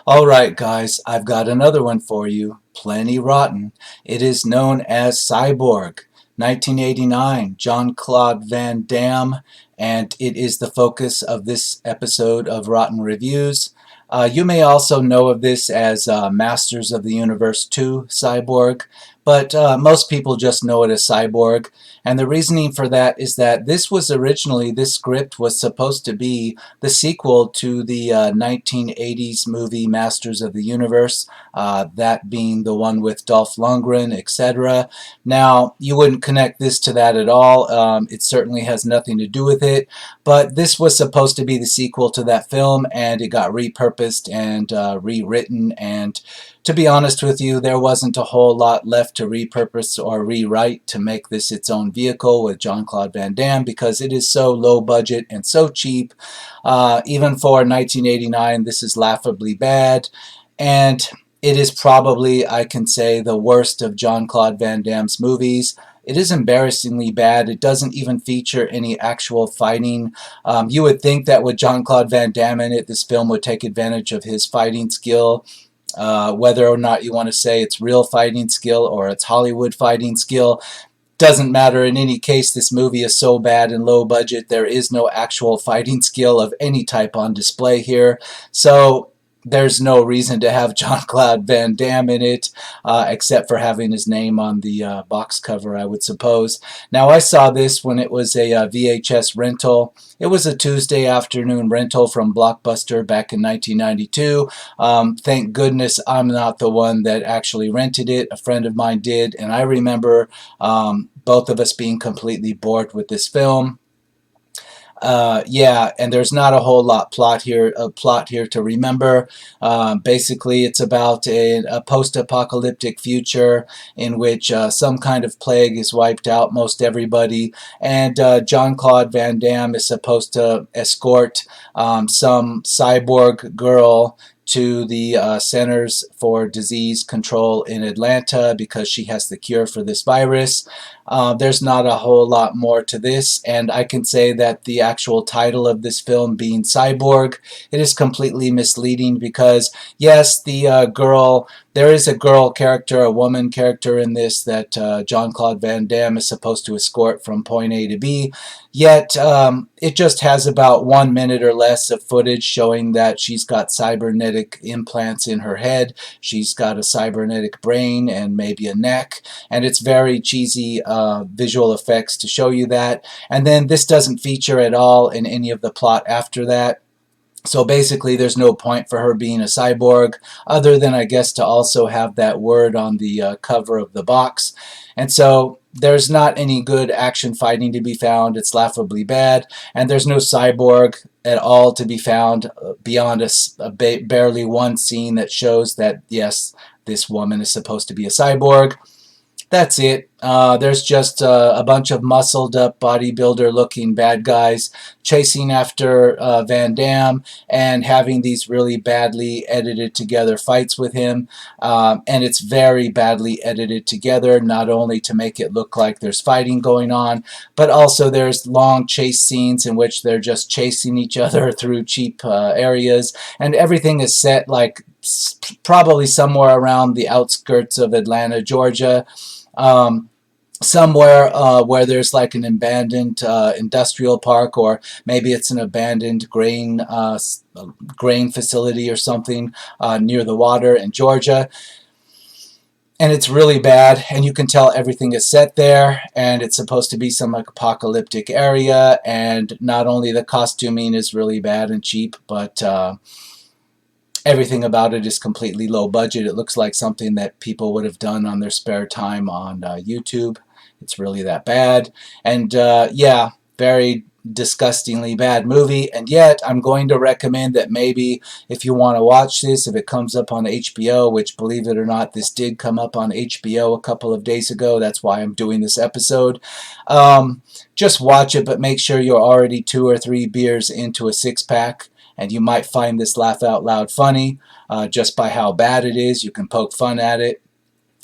Alright guys, I've got another one for you, plenty rotten. It is known as Cyborg, 1989, Jean-Claude Van Damme, and it is the focus of this episode of Rotten Reviews. You may also know of this as Masters of the Universe 2, Cyborg, but most people just know it as Cyborg. And the reasoning for that is that this script was supposed to be the sequel to the 1980s movie Masters of the Universe, that being the one with Dolph Lundgren, etc. Now, you wouldn't connect this to that at all. It certainly has nothing to do with it, but this was supposed to be the sequel to that film, and it got repurposed and rewritten, and to be honest with you, there wasn't a whole lot left to repurpose or rewrite to make this its own vehicle with Jean-Claude Van Damme, because it is so low budget and so cheap. Even for 1989, this is laughably bad, and it is probably, I can say, the worst of Jean-Claude Van Damme's movies. It is embarrassingly bad. It doesn't even feature any actual fighting. You would think that with Jean-Claude Van Damme in it, this film would take advantage of his fighting skill. Whether or not you want to say it's real fighting skill or it's Hollywood fighting skill, doesn't matter. In any case, this movie is so bad and low budget, there is no actual fighting skill of any type on display here. So there's no reason to have Jean-Claude Van Damme in it, except for having his name on the box cover, I would suppose. Now, I saw this when it was a VHS rental. It was a Tuesday afternoon rental from Blockbuster back in 1992. Thank goodness I'm not the one that actually rented it. A friend of mine did, and I remember both of us being completely bored with this film. Yeah, and there's not a whole lot plot here to remember. Basically, it's about a post-apocalyptic future in which some kind of plague has wiped out most everybody, and Jean-Claude Van Damme is supposed to escort some cyborg girl to the Centers for Disease Control in Atlanta because she has the cure for this virus. There's not a whole lot more to this, and I can say that the actual title of this film being Cyborg, it is completely misleading because, yes, there is a girl character, a woman character in this that Jean-Claude Van Damme is supposed to escort from point A to B, yet it just has about 1 minute or less of footage showing that she's got cybernetic implants in her head, she's got a cybernetic brain and maybe a neck, and it's very cheesy visual effects to show you that. And then this doesn't feature at all in any of the plot after that. So basically, there's no point for her being a cyborg, other than, I guess, to also have that word on the cover of the box. And so there's not any good action fighting to be found. It's laughably bad. And there's no cyborg at all to be found beyond barely one scene that shows that, yes, this woman is supposed to be a cyborg. That's it. There's just a bunch of muscled up bodybuilder looking bad guys chasing after Van Damme and having these really badly edited together fights with him, and it's very badly edited together, not only to make it look like there's fighting going on, but also there's long chase scenes in which they're just chasing each other through cheap areas, and everything is set like probably somewhere around the outskirts of Atlanta, Georgia. Somewhere where there's like an abandoned industrial park, or maybe it's an abandoned grain facility or something near the water in Georgia. And it's really bad, and you can tell everything is set there, and it's supposed to be some like apocalyptic area, and not only the costuming is really bad and cheap, but everything about it is completely low budget. It looks like something that people would have done on their spare time on YouTube. It's really that bad. And yeah, very disgustingly bad movie. And yet, I'm going to recommend that maybe if you want to watch this, if it comes up on HBO, which, believe it or not, this did come up on HBO a couple of days ago. That's why I'm doing this episode. Just watch it, but make sure you're already 2 or 3 beers into a 6-pack. And you might find this laugh out loud funny just by how bad it is. You can poke fun at it.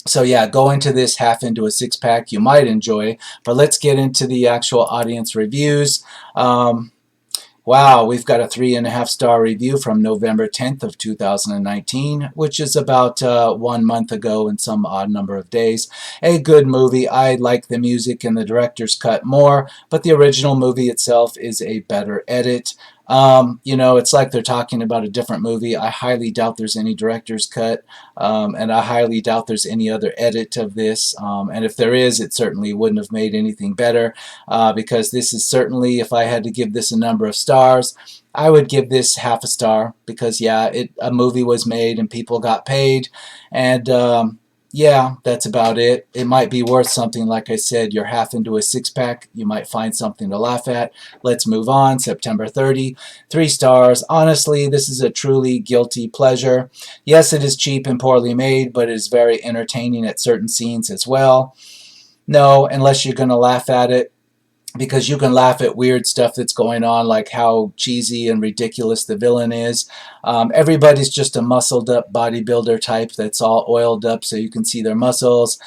So yeah, go into this half into a 6-pack. You might enjoy. But let's get into the actual audience reviews. Wow, we've got a 3.5 star review from November 10th of 2019, which is about 1 month ago and some odd number of days. A good movie. I like the music and the director's cut more, but the original movie itself is a better edit. It's like they're talking about a different movie. I highly doubt there's any director's cut, and I highly doubt there's any other edit of this. And if there is, it certainly wouldn't have made anything better, because this is certainly, if I had to give this a number of stars, I would give this half a star because, yeah, a movie was made and people got paid, and yeah, that's about it. It might be worth something. Like I said, you're half into a six-pack. You might find something to laugh at. Let's move on. September 30, 3 stars. Honestly, this is a truly guilty pleasure. Yes, it is cheap and poorly made, but it is very entertaining at certain scenes as well. No, unless you're going to laugh at it, because you can laugh at weird stuff that's going on, like how cheesy and ridiculous the villain is. Everybody's just a muscled up bodybuilder type that's all oiled up so you can see their muscles.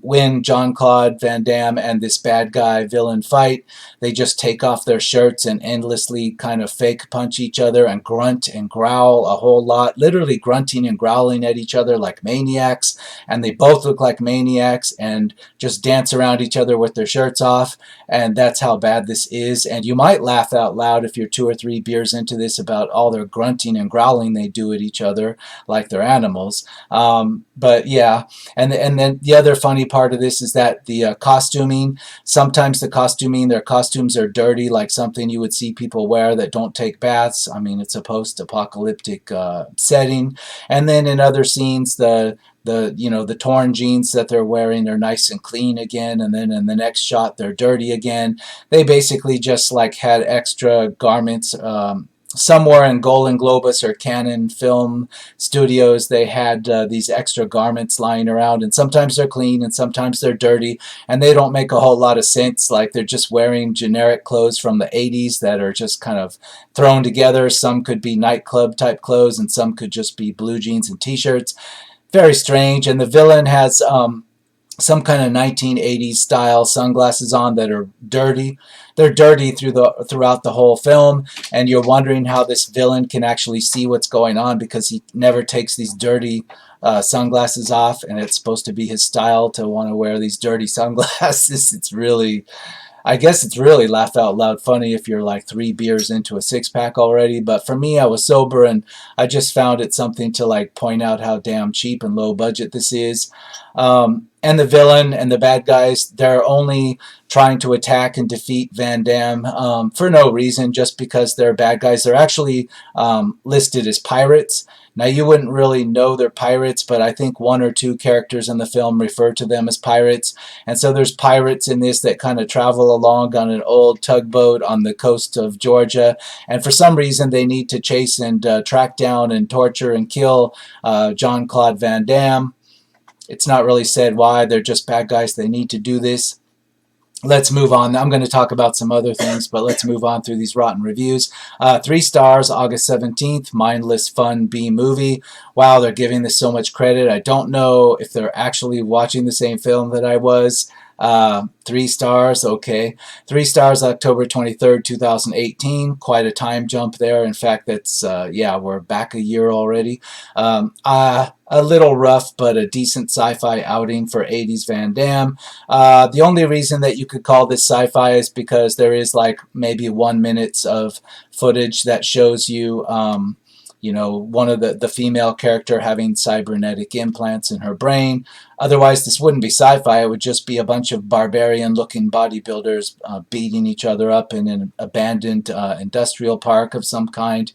When Jean-Claude Van Damme and this bad guy villain fight, they just take off their shirts and endlessly kind of fake punch each other and grunt and growl a whole lot, literally grunting and growling at each other like maniacs, and they both look like maniacs and just dance around each other with their shirts off. And that's how bad this is. And you might laugh out loud if you're 2 or 3 beers into this about all their grunting and growling they do at each other like they're animals. But yeah, and then the other funny part of this is that the costuming, sometimes their costumes are dirty, like something you would see people wear that don't take baths. I mean, it's a post-apocalyptic setting. And then in other scenes, the torn jeans that they're wearing are nice and clean again, and then in the next shot they're dirty again. They basically just like had extra garments. Somewhere in Golden Globus or Canon Film Studios, they had these extra garments lying around, and sometimes they're clean and sometimes they're dirty, and they don't make a whole lot of sense. Like they're just wearing generic clothes from the 80s that are just kind of thrown together. Some could be nightclub type clothes and some could just be blue jeans and t-shirts. Very strange. And the villain has some kind of 1980s style sunglasses on that are dirty. They're dirty throughout the whole film, and you're wondering how this villain can actually see what's going on because he never takes these dirty sunglasses off, and it's supposed to be his style to want to wear these dirty sunglasses. I guess it's really laugh out loud funny if you're like 3 beers into a 6-pack already. But for me, I was sober and I just found it something to like point out how damn cheap and low budget this is. And the villain and the bad guys, they're only trying to attack and defeat Van Damme for no reason, just because they're bad guys. They're actually listed as pirates. Now, you wouldn't really know they're pirates, but I think 1 or 2 characters in the film refer to them as pirates. And so there's pirates in this that kind of travel along on an old tugboat on the coast of Georgia. And for some reason, they need to chase and track down and torture and kill Jean-Claude Van Damme. It's not really said why. They're just bad guys. They need to do this. Let's move on. I'm going to talk about some other things, but let's move on through these rotten reviews. 3 stars, August 17th, mindless fun B movie. Wow, they're giving this so much credit. I don't know if they're actually watching the same film that I was. 3 stars, okay. 3 stars, October 23rd, 2018. Quite a time jump there. In fact, that's, yeah, we're back a year already. A little rough, but a decent sci-fi outing for 80s Van Damme. The only reason that you could call this sci-fi is because there is like maybe 1 minute of footage that shows you, one of the female character having cybernetic implants in her brain. Otherwise, this wouldn't be sci-fi. It would just be a bunch of barbarian-looking bodybuilders beating each other up in an abandoned industrial park of some kind.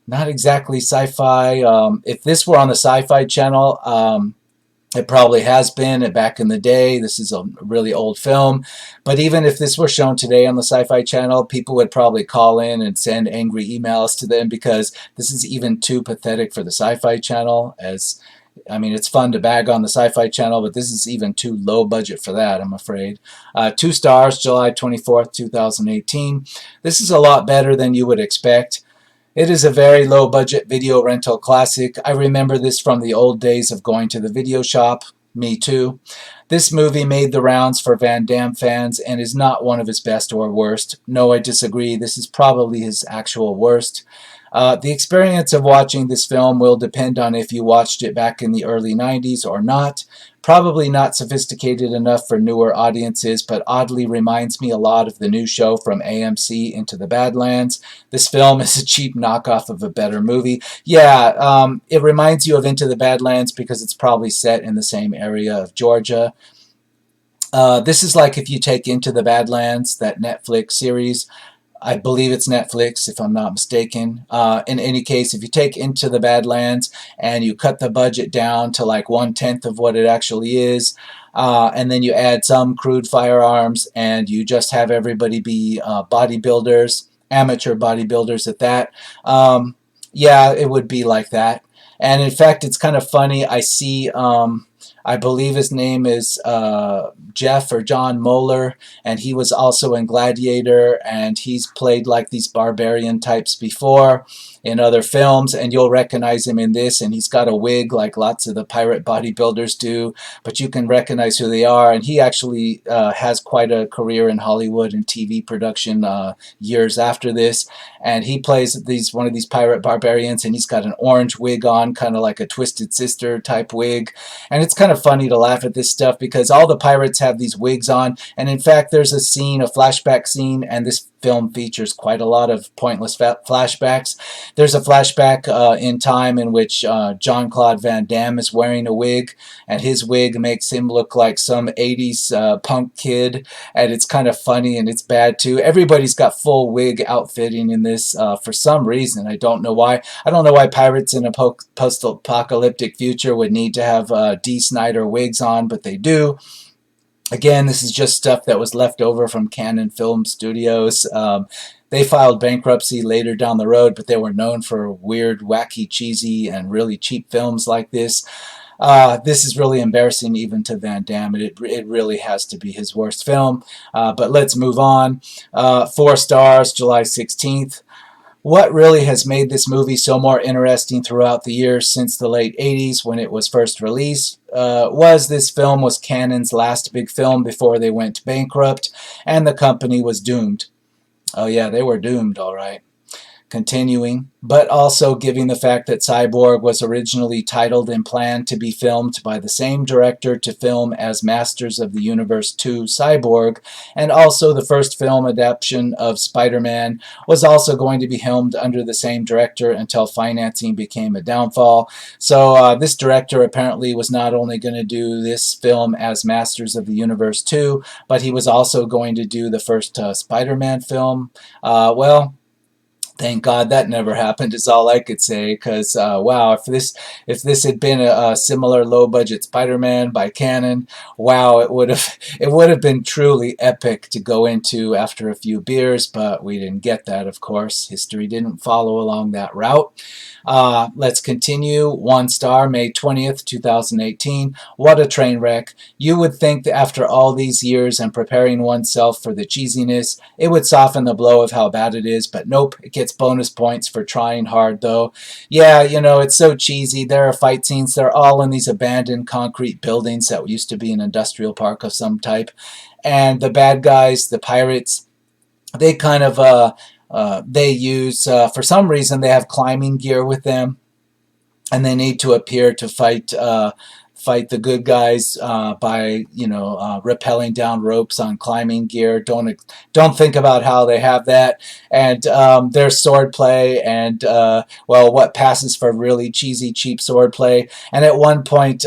Not exactly sci-fi. If this were on the Sci-Fi Channel, it probably has been back in the day. This is a really old film. But even if this were shown today on the Sci-Fi Channel, people would probably call in and send angry emails to them because this is even too pathetic for the Sci-Fi Channel. I mean, it's fun to bag on the Sci-Fi Channel, but this is even too low budget for that, I'm afraid. 2 stars, July 24th, 2018. This is a lot better than you would expect. It is a very low-budget video rental classic. I remember this from the old days of going to the video shop. Me too. This movie made the rounds for Van Damme fans and is not one of his best or worst. No, I disagree. This is probably his actual worst. The experience of watching this film will depend on if you watched it back in the early 90s or not. Probably not sophisticated enough for newer audiences, but oddly reminds me a lot of the new show from AMC, Into the Badlands. This film is a cheap knockoff of a better movie. Yeah, it reminds you of Into the Badlands because it's probably set in the same area of Georgia. This is like if you take Into the Badlands, that Netflix series. I believe it's Netflix, if I'm not mistaken. In any case, if you take Into the Badlands and you cut the budget down to like 1/10 of what it actually is, and then you add some crude firearms and you just have everybody be bodybuilders, amateur bodybuilders at that, yeah, it would be like that. And in fact, it's kind of funny. I see, I believe his name is Jeff or John Moeller, and he was also in Gladiator, and he's played like these barbarian types before in other films, and you'll recognize him in this, and he's got a wig like lots of the pirate bodybuilders do, but you can recognize who they are, and he actually has quite a career in Hollywood and TV production years after this, and he plays one of these pirate barbarians, and he's got an orange wig on, kind of like a Twisted Sister type wig, and it's kind of funny to laugh at this stuff because all the pirates have these wigs on, and in fact there's a scene, a flashback scene, and this film features quite a lot of pointless flashbacks. There's a flashback in time in which Jean-Claude Van Damme is wearing a wig, and his wig makes him look like some 80s punk kid, and it's kind of funny and it's bad too. Everybody's got full wig outfitting in this for some reason. I don't know why. I don't know why pirates in a post-apocalyptic future would need to have D. Snyder wigs on, but they do. Again, this is just stuff that was left over from Canon Film Studios. They filed bankruptcy later down the road, but they were known for weird, wacky, cheesy, and really cheap films like this. This is really embarrassing even to Van Damme. It really has to be his worst film. But let's move on. 4 stars, July 16th. What really has made this movie so more interesting throughout the years since the late 80s when it was first released was this film was Canon's last big film before they went bankrupt and the company was doomed. Oh yeah, they were doomed, all right. Continuing, but also giving the fact that Cyborg was originally titled and planned to be filmed by the same director to film as Masters of the Universe 2 Cyborg, and also the first film adaptation of Spider-Man was also going to be filmed under the same director until financing became a downfall. So this director apparently was not only going to do this film as Masters of the Universe 2, but he was also going to do the first Spider-Man film. Well, thank God that never happened is all I could say, because wow, if this had been a similar low budget Spider-Man by Canon, wow, it would have been truly epic to go into after a few beers, but we didn't get that, of course. History didn't follow along that route. Let's continue. 1 star, May 20th, 2018. What a train wreck. You would think that after all these years and preparing oneself for the cheesiness, it would soften the blow of how bad it is, but nope, it gets bonus points for trying hard though. Yeah, you know, it's so cheesy. There are fight scenes. They're all in these abandoned concrete buildings that used to be an industrial park of some type. And the bad guys, the pirates, they kind of they use, for some reason, they have climbing gear with them, and they need to appear to fight the good guys by, you know, rappelling down ropes on climbing gear. Don't think about how they have that. And there's swordplay and well, what passes for really cheesy, cheap swordplay. And at one point,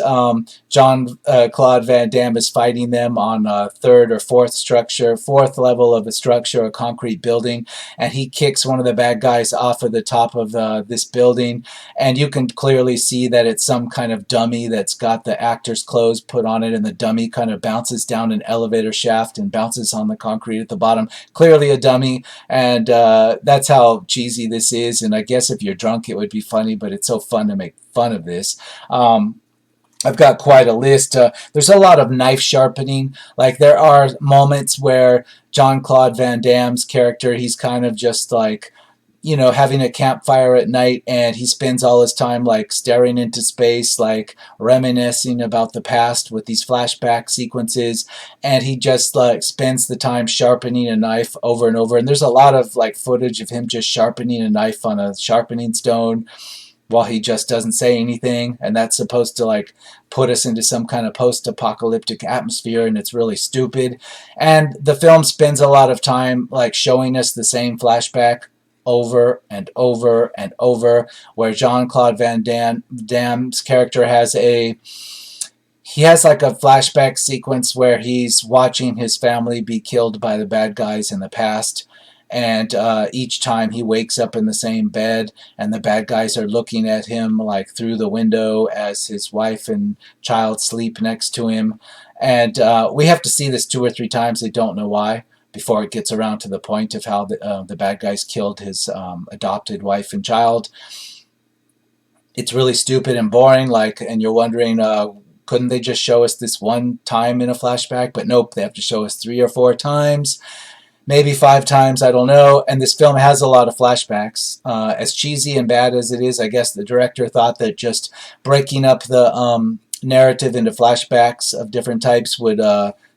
Jean-Claude Van Damme is fighting them on a 3rd or 4th level of a structure, a concrete building, and he kicks one of the bad guys off of the top of this building, and you can clearly see that it's some kind of dummy that's got the actor's clothes put on it, and the dummy kind of bounces down an elevator shaft and bounces on the concrete at the bottom. Clearly a dummy, and that's how cheesy this is, and I guess if you're drunk it would be funny, but it's so fun to make fun of this. I've got quite a list. There's a lot of knife sharpening. Like, there are moments where Jean-Claude Van Damme's character, he's kind of just like, having a campfire at night, and he spends all his time like staring into space, like reminiscing about the past with these flashback sequences, and he just like spends the time sharpening a knife over and over. And there's a lot of like footage of him just sharpening a knife on a sharpening stone while he just doesn't say anything, and that's supposed to like put us into some kind of post-apocalyptic atmosphere, and it's really stupid. And the film spends a lot of time like showing us the same flashback over and over and over, where Jean-Claude Van Damme's character has like a flashback sequence where he's watching his family be killed by the bad guys in the past. And each time he wakes up in the same bed, and the bad guys are looking at him like through the window as his wife and child sleep next to him. And we have to see this 2 or 3 times. They don't know why, before it gets around to the point of how the bad guys killed his adopted wife and child. It's really stupid and boring. And you're wondering, couldn't they just show us this one time in a flashback? But nope, they have to show us 3 or 4 times. Maybe 5 times, I don't know. And this film has a lot of flashbacks. As cheesy and bad as it is, I guess the director thought that just breaking up the narrative into flashbacks of different types would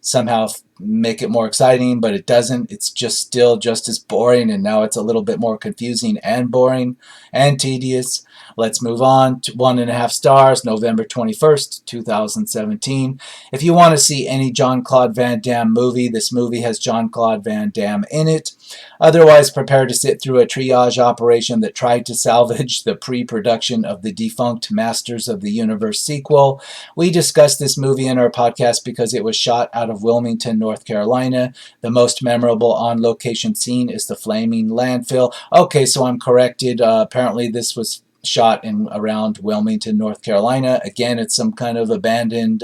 somehow make it more exciting, but it doesn't. It's just still just as boring, and now it's a little bit more confusing and boring and tedious. Let's move on to 1.5 stars, November 21st, 2017. If you want to see any Jean-Claude Van Damme movie, this movie has Jean-Claude Van Damme in it. Otherwise, prepare to sit through a triage operation that tried to salvage the pre-production of the defunct Masters of the Universe sequel. We discussed this movie in our podcast because it was shot out of Wilmington, North Carolina. The most memorable on-location scene is the flaming landfill. Okay, so I'm corrected. Apparently this was shot in around Wilmington, North Carolina. Again, it's some kind of abandoned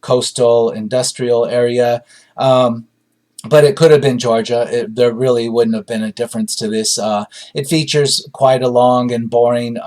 coastal industrial area. But it could have been Georgia. There really wouldn't have been a difference to this. It features quite a long and boring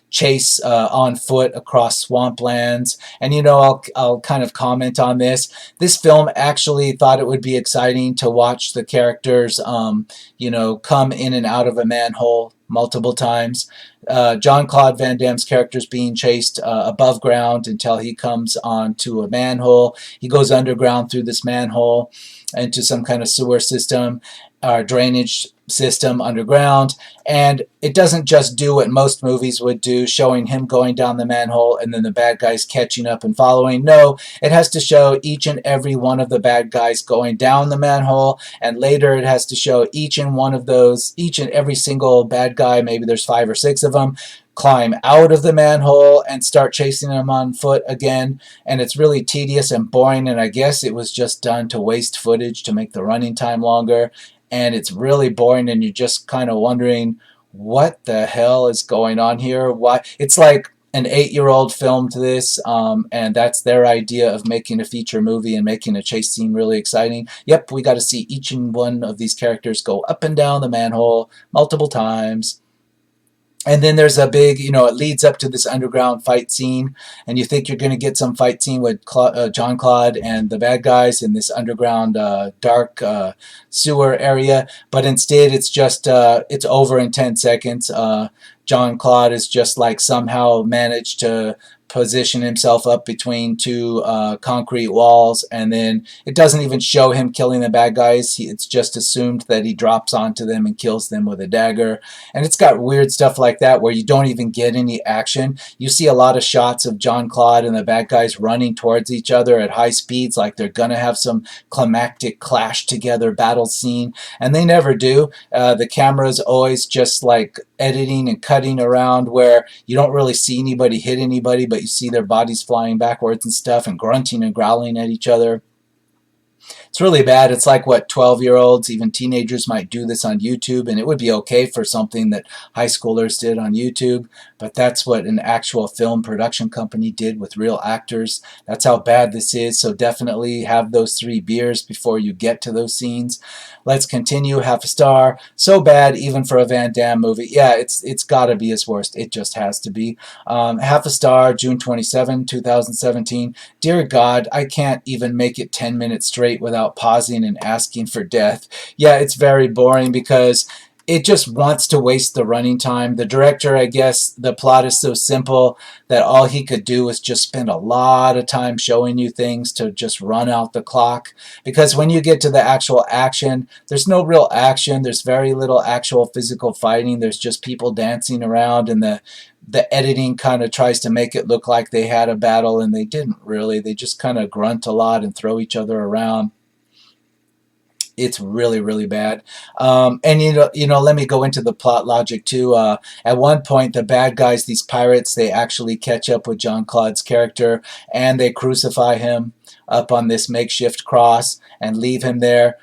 chase on foot across swamplands. And I'll kind of comment on this. This film actually thought it would be exciting to watch the characters come in and out of a manhole multiple times. Jean-Claude Van Damme's character is being chased above ground until he comes onto a manhole. He goes underground through this manhole into some kind of sewer system or drainage system underground, and it doesn't just do what most movies would do, showing him going down the manhole and then the bad guys catching up and following. No, it has to show each and every one of the bad guys going down the manhole, and later it has to show each and every single bad guy, maybe there's 5 or 6 of them, climb out of the manhole and start chasing them on foot again. And it's really tedious and boring, and I guess it was just done to waste footage to make the running time longer. And it's really boring, and you're just kind of wondering what the hell is going on here. Why? It's like an 8-year-old filmed this, and that's their idea of making a feature movie and making a chase scene really exciting. Yep, we got to see each and one of these characters go up and down the manhole multiple times. And then there's a big, it leads up to this underground fight scene, and you think you're going to get some fight scene with Jean-Claude and the bad guys in this underground dark sewer area, but instead it's just, it's over in 10 seconds. Jean-Claude is just like somehow managed to position himself up between 2 concrete walls, and then it doesn't even show him killing the bad guys. It's just assumed that he drops onto them and kills them with a dagger. And it's got weird stuff like that where you don't even get any action. You see a lot of shots of Jean-Claude and the bad guys running towards each other at high speeds, like they're gonna have some climactic clash together battle scene, and they never do. The camera's always just like editing and cutting around where you don't really see anybody hit anybody, but you see their bodies flying backwards and stuff and grunting and growling at each other. It's really bad. It's like what 12-year-olds, even teenagers, might do this on YouTube, and it would be okay for something that high schoolers did on YouTube, but that's what an actual film production company did with real actors. That's how bad this is, so definitely have those 3 beers before you get to those scenes. Let's continue. 1/2 star. So bad even for a Van Damme movie. Yeah, it's got to be his worst. It just has to be. 1/2 star, June 27, 2017. Dear God, I can't even make it 10 minutes straight without pausing and asking for death. Yeah, it's very boring because it just wants to waste the running time. The director, I guess, the plot is so simple that all he could do was just spend a lot of time showing you things to just run out the clock. Because when you get to the actual action, there's no real action. There's very little actual physical fighting. There's just people dancing around, and the editing kind of tries to make it look like they had a battle, and they didn't really. They just kind of grunt a lot and throw each other around. It's really, really bad. And let me go into the plot logic too. At one point, the bad guys, these pirates, they actually catch up with Jean-Claude's character, and they crucify him up on this makeshift cross and leave him there.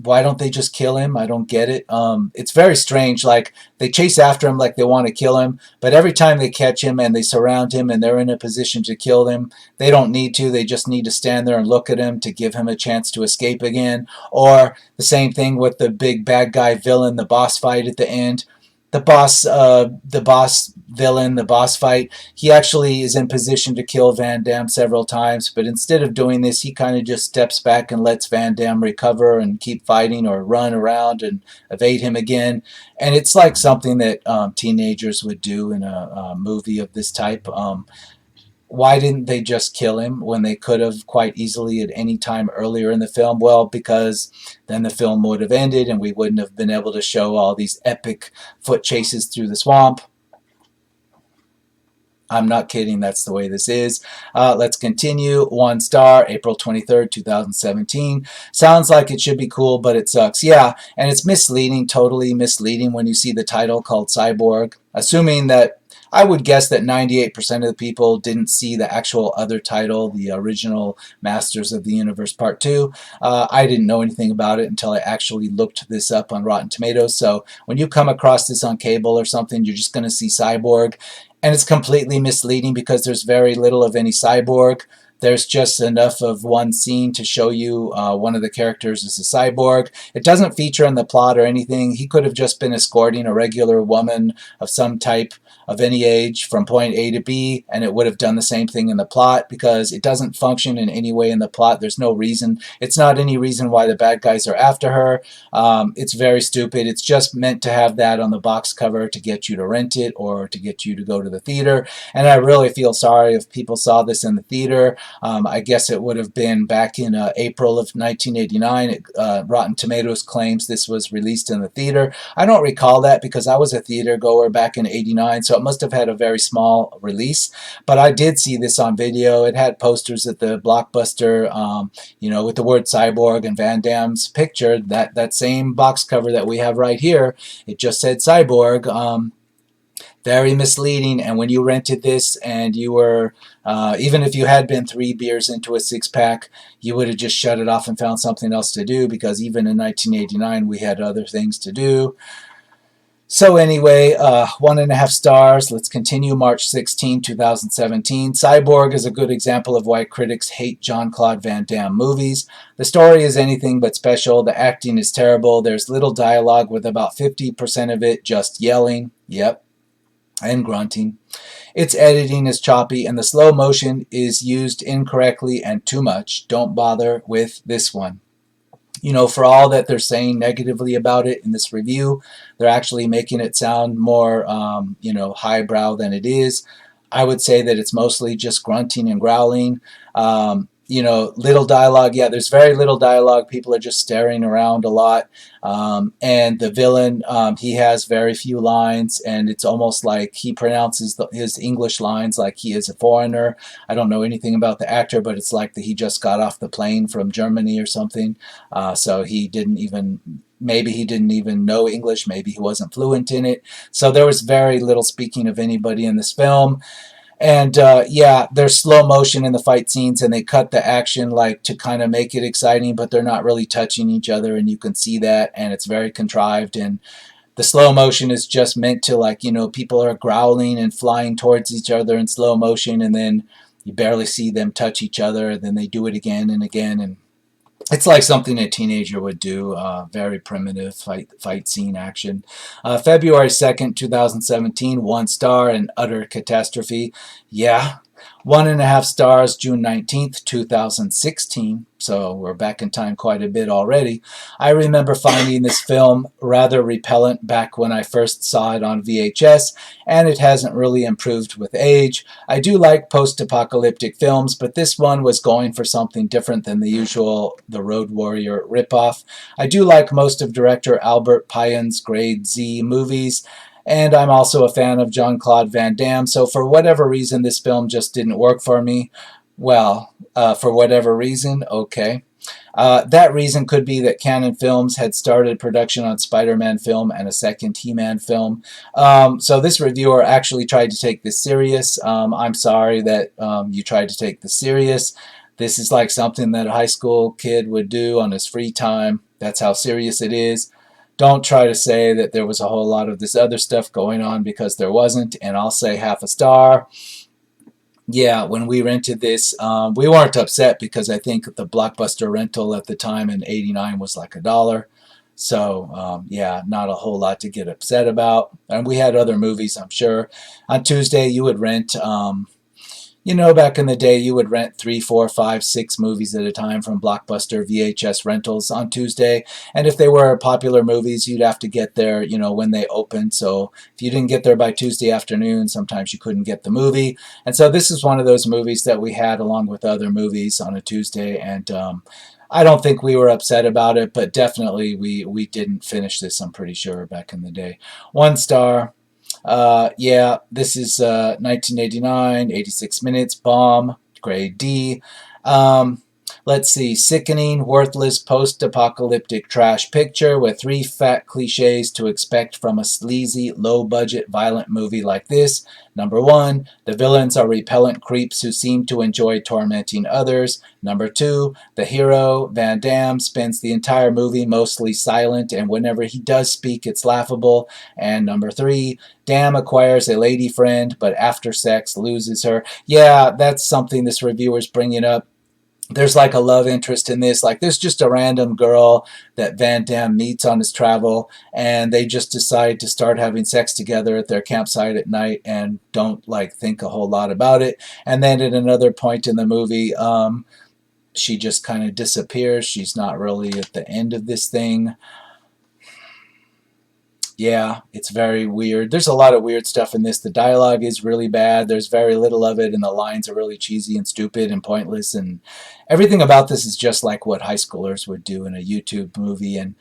Why don't they just kill him? I don't get it. It's very strange. Like, they chase after him like they want to kill him, but every time they catch him and they surround him and they're in a position to kill him, they don't need to. They just need to stand there and look at him to give him a chance to escape again. Or the same thing with the big bad guy villain, the boss fight at the end. The boss villain, the boss fight, he actually is in position to kill Van Damme several times, but instead of doing this, he kind of just steps back and lets Van Damme recover and keep fighting, or run around and evade him again. And it's like something that teenagers would do in a movie of this type. Why didn't they just kill him when they could have quite easily at any time earlier in the film? Well, because then the film would have ended and we wouldn't have been able to show all these epic foot chases through the swamp. I'm not kidding. That's the way this is. Let's continue. 1 star, April 23rd, 2017. Sounds like it should be cool, but it sucks. Yeah, and it's misleading, totally misleading when you see the title called Cyborg. Assuming that, I would guess that 98% of the people didn't see the actual other title, the original Masters of the Universe Part 2. I didn't know anything about it until I actually looked this up on Rotten Tomatoes. So when you come across this on cable or something, you're just going to see Cyborg. And it's completely misleading because there's very little of any cyborg. There's just enough of one scene to show you one of the characters is a cyborg. It doesn't feature in the plot or anything. He could have just been escorting a regular woman of some type of any age from point A to B, and it would have done the same thing in the plot because it doesn't function in any way in the plot. There's no reason. It's not any reason why the bad guys are after her. It's very stupid. It's just meant to have that on the box cover to get you to rent it or to get you to go to the theater. And I really feel sorry if people saw this in the theater. I guess it would have been back in April of 1989. Rotten Tomatoes claims this was released in the theater. I don't recall that because I was a theater goer back in '89, so it must have had a very small release. But I did see this on video. It had posters at the Blockbuster, with the word Cyborg and Van Damme's picture. That same box cover that we have right here, it just said Cyborg. Very misleading. And when you rented this and you were, even if you had been 3 beers into a 6-pack, you would have just shut it off and found something else to do, because even in 1989 we had other things to do. So anyway, 1.5 stars. Let's continue. March 16, 2017. Cyborg is a good example of why critics hate Jean-Claude Van Damme movies. The story is anything but special. The acting is terrible. There's little dialogue, with about 50% of it just yelling. Yep. And grunting. Its editing is choppy, and the slow motion is used incorrectly and too much. Don't bother with this one. For all that they're saying negatively about it in this review, they're actually making it sound more, highbrow than it is. I would say that it's mostly just grunting and growling. Little dialogue. Yeah, there's very little dialogue. People are just staring around a lot. And the villain, he has very few lines, and it's almost like he pronounces his English lines like he is a foreigner. I don't know anything about the actor, but it's like that he just got off the plane from Germany or something. So maybe he didn't even know English. Maybe he wasn't fluent in it. So there was very little speaking of anybody in this film. And there's slow motion in the fight scenes, and they cut the action like to kind of make it exciting, but they're not really touching each other, and you can see that, and it's very contrived. And the slow motion is just meant to, people are growling and flying towards each other in slow motion, and then you barely see them touch each other, and then they do it again and again, and it's like something a teenager would do. Very primitive fight scene action. February 2nd, 2017, 1 star, an utter catastrophe. Yeah, 1.5 stars, June 19th, 2016. So we're back in time quite a bit already. I remember finding this film rather repellent back when I first saw it on VHS, and it hasn't really improved with age. I do like post-apocalyptic films, but this one was going for something different than the usual The Road Warrior ripoff. I do like most of director Albert Pyun's Grade Z movies, and I'm also a fan of Jean-Claude Van Damme, so for whatever reason, this film just didn't work for me. Well, for whatever reason, okay. That reason could be that Canon Films had started production on Spider-Man film and a second He-Man film. So this reviewer actually tried to take this serious. I'm sorry that you tried to take this serious. This is like something that a high school kid would do on his free time. That's how serious it is. Don't try to say that there was a whole lot of this other stuff going on, because there wasn't, and I'll say 1/2 star. Yeah, when we rented this, we weren't upset because I think the Blockbuster rental at the time in '89 was like $1. So, yeah, not a whole lot to get upset about. And we had other movies, I'm sure. On Tuesday, you would rent, you know, back in the day, you would rent 3, 4, 5, 6 movies at a time from Blockbuster VHS rentals on Tuesday. And if they were popular movies, you'd have to get there, you know, when they opened. So if you didn't get there by Tuesday afternoon, sometimes you couldn't get the movie. And so this is one of those movies that we had along with other movies on a Tuesday. And I don't think we were upset about it, but definitely we didn't finish this, I'm pretty sure, back in the day. 1 star. Yeah, this is 1989, 86 minutes, bomb, grade D. Let's see, sickening, worthless, post-apocalyptic trash picture with 3 fat cliches to expect from a sleazy, low-budget, violent movie like this. Number 1, the villains are repellent creeps who seem to enjoy tormenting others. Number 2, the hero, Van Damme, spends the entire movie mostly silent, and whenever he does speak, it's laughable. And number 3, Damme acquires a lady friend, but after sex loses her. Yeah, that's something this reviewer's bringing up. There's like a love interest in this. Like, there's just a random girl that Van Damme meets on his travel, and they just decide to start having sex together at their campsite at night and don't like think a whole lot about it. And then at another point in the movie, she just kind of disappears. She's not really at the end of this thing. Yeah, it's very weird. There's a lot of weird stuff in this. The dialogue is really bad. There's very little of it, and the lines are really cheesy and stupid and pointless, and everything about this is just like what high schoolers would do in a YouTube movie. And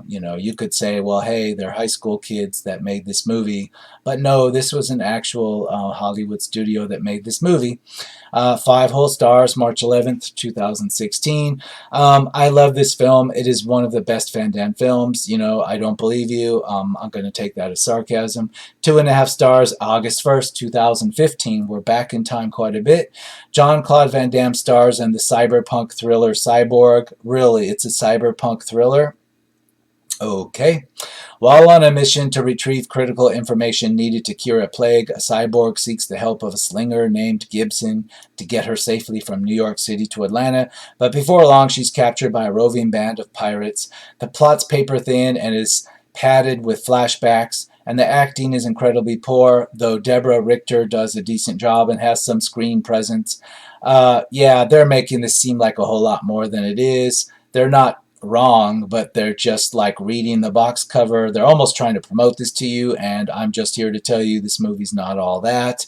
you know, you could say, well, hey, they're high school kids that made this movie, but no, this was an actual Hollywood studio that made this movie. 5 whole stars, March 11th, 2016. I love this film. It is one of the best Van Damme films. You know, I don't believe you. I'm going to take that as sarcasm. 2.5 stars, August 1st, 2015. We're back in time quite a bit. Jean-Claude Van Damme stars in the cyberpunk thriller Cyborg. Really, it's a cyberpunk thriller? Okay. While on a mission to retrieve critical information needed to cure a plague, a cyborg seeks the help of a slinger named Gibson to get her safely from New York City to Atlanta, but before long she's captured by a roving band of pirates. The plot's paper thin and is padded with flashbacks, and the acting is incredibly poor, though Deborah Richter does a decent job and has some screen presence. Yeah, they're making this seem like a whole lot more than it is. They're not wrong, but they're just like reading the box cover. They're almost trying to promote this to you, and I'm just here to tell you this movie's not all that.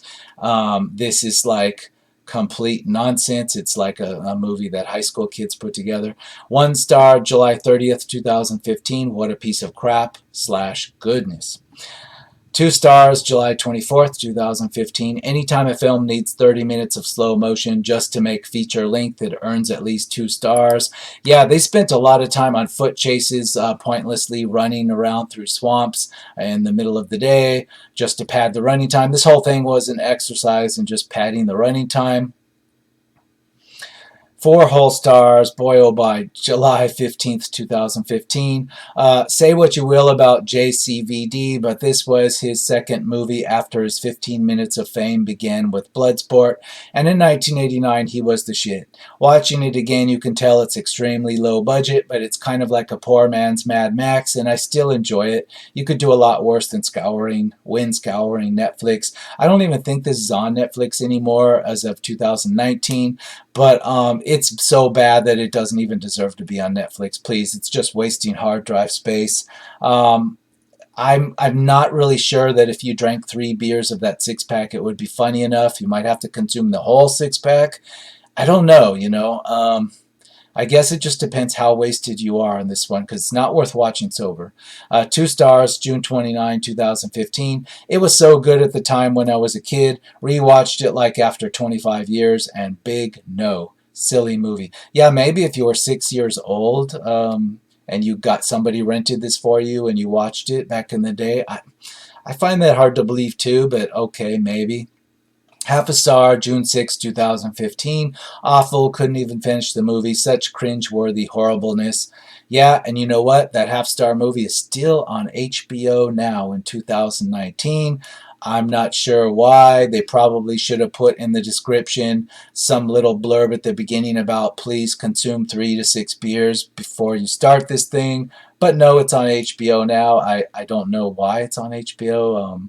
This is like complete nonsense. It's like a movie that high school kids put together. 1 star, July 30th, 2015. What a piece of crap / goodness. 2 stars, July 24th, 2015. Anytime a film needs 30 minutes of slow motion just to make feature length, it earns at least 2 stars. Yeah, they spent a lot of time on foot chases, pointlessly running around through swamps in the middle of the day just to pad the running time. This whole thing was an exercise in just padding the running time. Four whole stars, boy oh boy, July 15th, 2015. Say what you will about JCVD, but this was his second movie after his 15 minutes of fame began with Bloodsport, and in 1989 he was the shit. Watching it again, you can tell it's extremely low budget, but it's kind of like a poor man's Mad Max, and I still enjoy it. You could do a lot worse than scouring Netflix. I don't even think this is on Netflix anymore as of 2019. But it's so bad that it doesn't even deserve to be on Netflix. Please, it's just wasting hard drive space. Um, I'm not really sure that if you drank 3 beers of that six pack, it would be funny enough. You might have to consume the whole six pack. I don't know. I guess it just depends how wasted you are on this one because it's not worth watching sober. 2 stars, June 29, 2015. It was so good at the time when I was a kid. Rewatched it like after 25 years, and big no. Silly movie. Yeah, maybe if you were 6 years old and you got somebody rented this for you and you watched it back in the day. I find that hard to believe too, but okay, maybe. Half a star, June 6, 2015. Awful, couldn't even finish the movie. Such cringe-worthy horribleness. Yeah, and you know what? That half-star movie is still on HBO now in 2019. I'm not sure why. They probably should have put in the description some little blurb at the beginning about please consume 3 to 6 beers before you start this thing. But no, it's on HBO now. I don't know why it's on HBO.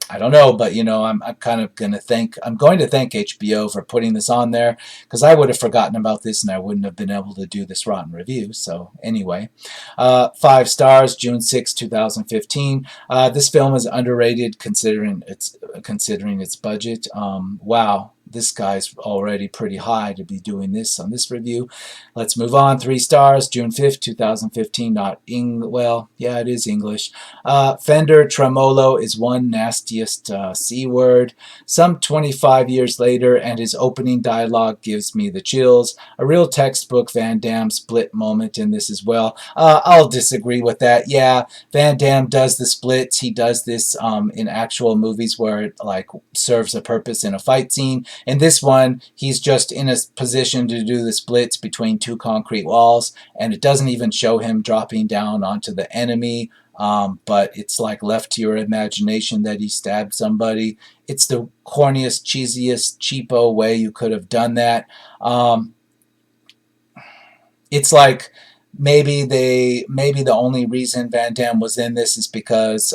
I don't know, but I'm kind of going to thank HBO for putting this on there because I would have forgotten about this and I wouldn't have been able to do this rotten review. So anyway, 5 stars, June 6, 2015. This film is underrated considering its budget. Wow. This guy's already pretty high to be doing this on this review. Let's move on. 3 stars, June 5th, 2015. Well, yeah, it is English. Fender Tremolo is one nastiest C word. Some 25 years later, and his opening dialogue gives me the chills. A real textbook Van Damme split moment in this as well. I'll disagree with that. Yeah, Van Damme does the splits. He does this in actual movies where it like serves a purpose in a fight scene. In this one, he's just in a position to do the splits between two concrete walls, and it doesn't even show him dropping down onto the enemy, but it's like left to your imagination that he stabbed somebody. It's the corniest, cheesiest, cheapo way you could have done that. It's like maybe the only reason Van Damme was in this is because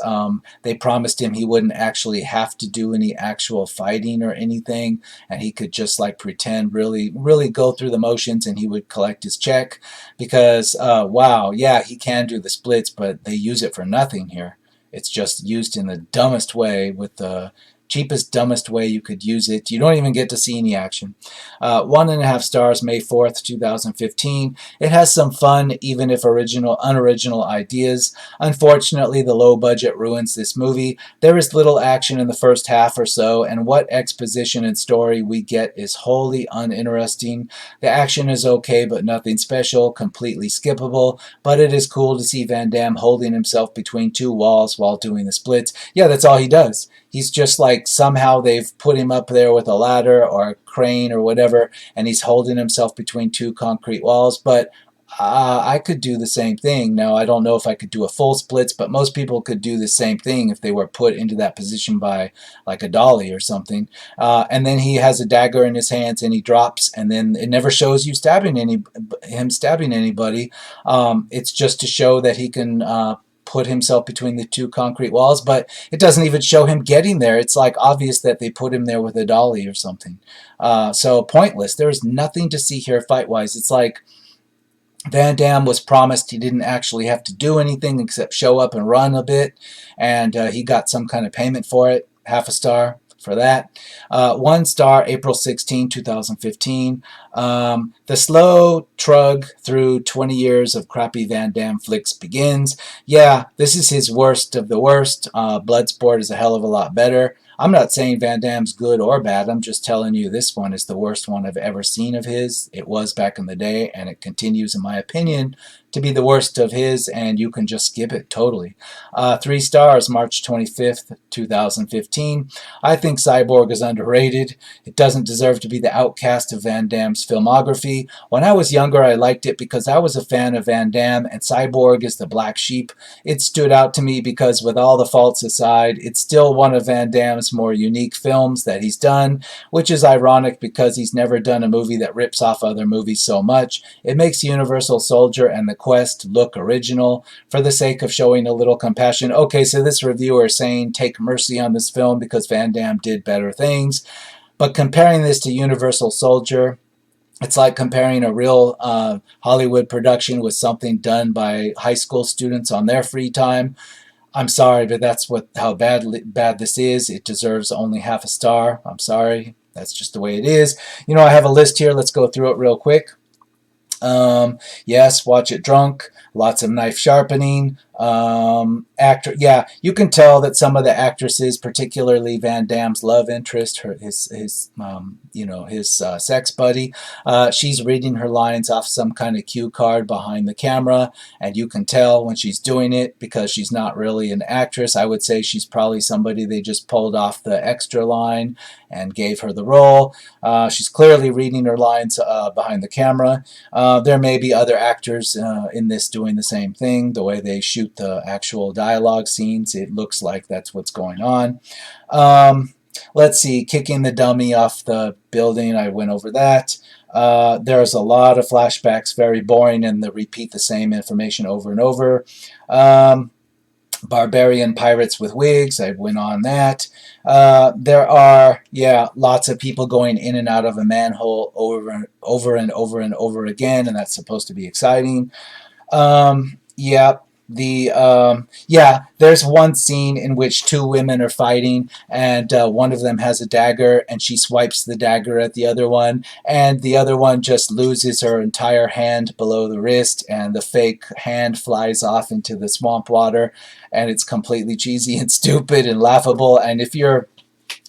they promised him he wouldn't actually have to do any actual fighting or anything, and he could just like pretend really go through the motions and he would collect his check because wow, yeah, he can do the splits, but they use it for nothing here. It's just used in the dumbest way with the cheapest, dumbest way you could use it. You don't even get to see any action. 1.5 stars, May 4th, 2015. It has some fun, even if unoriginal ideas. Unfortunately, the low budget ruins this movie. There is little action in the first half or so, and what exposition and story we get is wholly uninteresting. The action is okay, but nothing special, completely skippable, but it is cool to see Van Damme holding himself between two walls while doing the splits. Yeah, that's all he does. He's just like somehow they've put him up there with a ladder or a crane or whatever, and he's holding himself between two concrete walls. But I could do the same thing. Now, I don't know if I could do a full splits, but most people could do the same thing if they were put into that position by like a dolly or something. And then he has a dagger in his hands and he drops, and then it never shows you him stabbing anybody. It's just to show that he can put himself between the two concrete walls, but it doesn't even show him getting there. It's like obvious that they put him there with a dolly or something. So pointless. There's nothing to see here fight-wise. It's like Van Damme was promised he didn't actually have to do anything except show up and run a bit, and he got some kind of payment for it. Half a star for that. 1 star, April 16, 2015. The slow trug through 20 years of crappy Van Damme flicks begins. Yeah, this is his worst of the worst. Bloodsport is a hell of a lot better. I'm not saying Van Damme's good or bad. I'm just telling you this one is the worst one I've ever seen of his. It was back in the day, and it continues, in my opinion, to be the worst of his, and you can just skip it totally. 3 stars, March 25th, 2015. I think Cyborg is underrated. It doesn't deserve to be the outcast of Van Damme's filmography. When I was younger, I liked it because I was a fan of Van Damme, and Cyborg is the black sheep. It stood out to me because, with all the faults aside, it's still one of Van Damme's more unique films that he's done, which is ironic because he's never done a movie that rips off other movies so much. It makes Universal Soldier and The Quest look original for the sake of showing a little compassion. Okay, so this reviewer is saying take mercy on this film because Van Damme did better things. But comparing this to Universal Soldier, it's like comparing a real Hollywood production with something done by high school students on their free time. I'm sorry, but that's how bad this is. It deserves only half a star. I'm sorry. That's just the way it is. You know, I have a list here. Let's go through it real quick. Yes, watch it drunk. Lots of knife sharpening. Yeah, you can tell that some of the actresses, particularly Van Damme's love interest, his sex buddy, she's reading her lines off some kind of cue card behind the camera, and you can tell when she's doing it because she's not really an actress. I would say she's probably somebody they just pulled off the extra line and gave her the role. She's clearly reading her lines behind the camera. There may be other actors in this doing the same thing. The way they shoot the actual dialogue scenes, it looks like that's what's going on. Let's see, kicking the dummy off the building, I went over that. There's a lot of flashbacks, very boring, and they repeat the same information over and over. Barbarian pirates with wigs, I went on that. There are, lots of people going in and out of a manhole over and over again, and that's supposed to be exciting. There's one scene in which two women are fighting, and one of them has a dagger, and she swipes the dagger at the other one, and the other one just loses her entire hand below the wrist, and the fake hand flies off into the swamp water, and it's completely cheesy and stupid and laughable. And if you're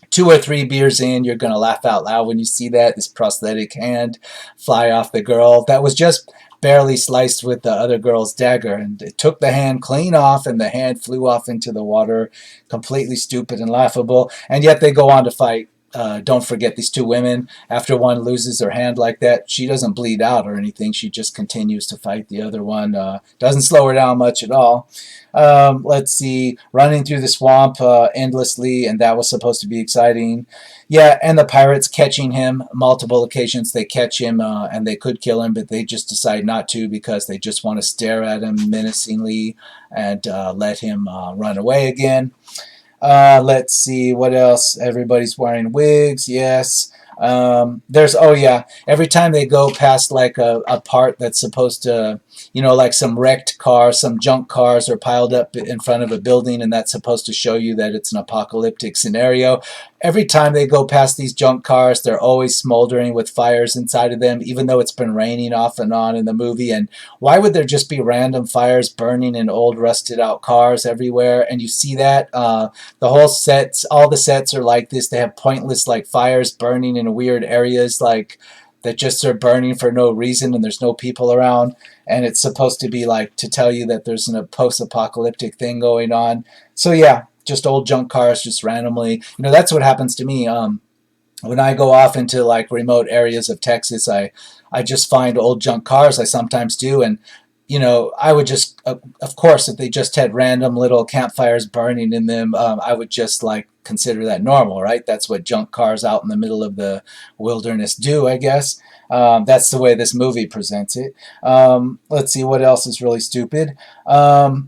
2 or 3 beers in, you're going to laugh out loud when you see that, this prosthetic hand fly off the girl. That was just barely sliced with the other girl's dagger, and it took the hand clean off, and the hand flew off into the water. Completely stupid and laughable, and yet they go on to fight. Don't forget these two women. After one loses her hand like that, she doesn't bleed out or anything. She just continues to fight the other one. Doesn't slow her down much at all. Let's see, running through the swamp endlessly, and that was supposed to be exciting. Yeah, and the pirates catching him. Multiple occasions they catch him, and they could kill him, but they just decide not to because they just want to stare at him menacingly and let him run away again. Let's see, what else? Everybody's wearing wigs, yes. Every time they go past like a part that's supposed to, like some wrecked cars, some junk cars are piled up in front of a building, and that's supposed to show you that it's an apocalyptic scenario. Every time they go past these junk cars, they're always smoldering with fires inside of them, even though it's been raining off and on in the movie. And why would there just be random fires burning in old rusted out cars everywhere? And you see that the whole sets, all the sets are like this. They have pointless like fires burning in weird areas like that just are burning for no reason, and there's no people around, and it's supposed to be like to tell you that there's a post-apocalyptic thing going on. So yeah, just old junk cars just randomly. That's what happens to me. When I go off into like remote areas of Texas, I just find old junk cars. I sometimes do, and I would just, of course, if they just had random little campfires burning in them, I would just like consider that normal, right? That's what junk cars out in the middle of the wilderness do, I guess. That's the way this movie presents it. Let's see, what else is really stupid? The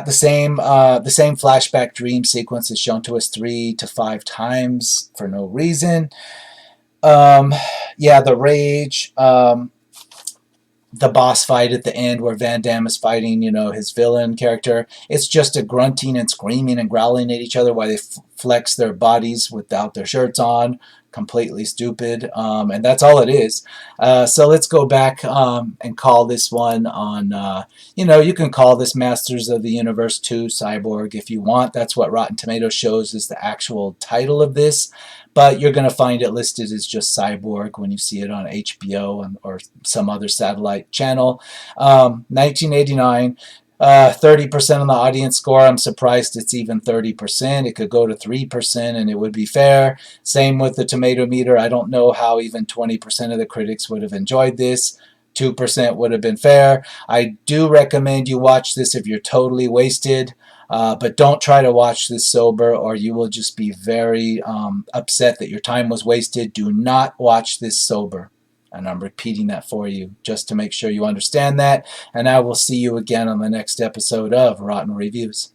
same flashback dream sequence is shown to us 3 to 5 times for no reason. The rage. The boss fight at the end where Van Damme is fighting, his villain character. It's just a grunting and screaming and growling at each other while they flex their bodies without their shirts on. completely stupid, and that's all it is. So let's go back and call this one on, you can call this Masters of the Universe 2 Cyborg if you want. That's what Rotten Tomatoes shows is the actual title of this. But you're going to find it listed as just Cyborg when you see it on HBO or some other satellite channel. 1989. 30% on the audience score. I'm surprised it's even 30%. It could go to 3% and it would be fair. Same with the tomato meter. I don't know how even 20% of the critics would have enjoyed this. 2% would have been fair. I do recommend you watch this if you're totally wasted. But don't try to watch this sober or you will just be very upset that your time was wasted. Do not watch this sober. And I'm repeating that for you just to make sure you understand that. And I will see you again on the next episode of Rotten Reviews.